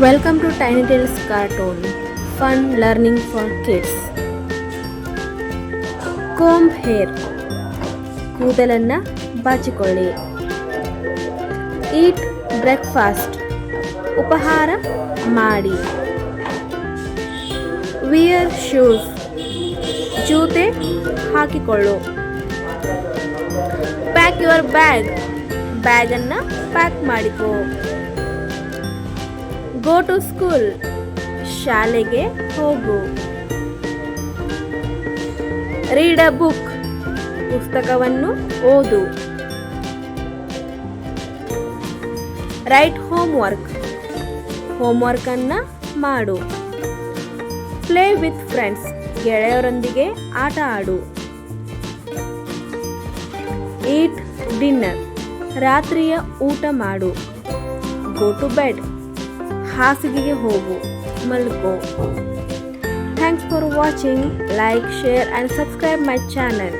Welcome to Tiny Tales Cartoon. Fun learning for kids. Comb hair. ಕೂದಲನ್ನ ಬಾಚಿಕೊಳ್ಳಿ. Eat breakfast. ಉಪಹಾರ ಮಾಡಿ. Wear shoes. ಜೂತೆ ಹಾಕಿಕೊಳ್ಳು. Pack your bag. ಬ್ಯಾಗನ್ನ pack ಮಾಡಿಕೋ. Go to school. ಶಾಲೆಗೆ ಹೋಗು. Read a book. ಪುಸ್ತಕವನ್ನು ಓದು. Write homework. ಹೋಮ್ವರ್ಕ್ ಅನ್ನ ಮಾಡು. Play with friends. ಗೆಳೆಯರೊಂದಿಗೆ ಆಟ ಆಡು. Eat dinner. ರಾತ್ರಿಯ ಊಟ ಮಾಡು. Go to bed. ಹಾಸಿಗೆಗೆ ಹೋಗು, ಮಲ್ಕೋ. Thanks for watching. Like, share and subscribe my channel.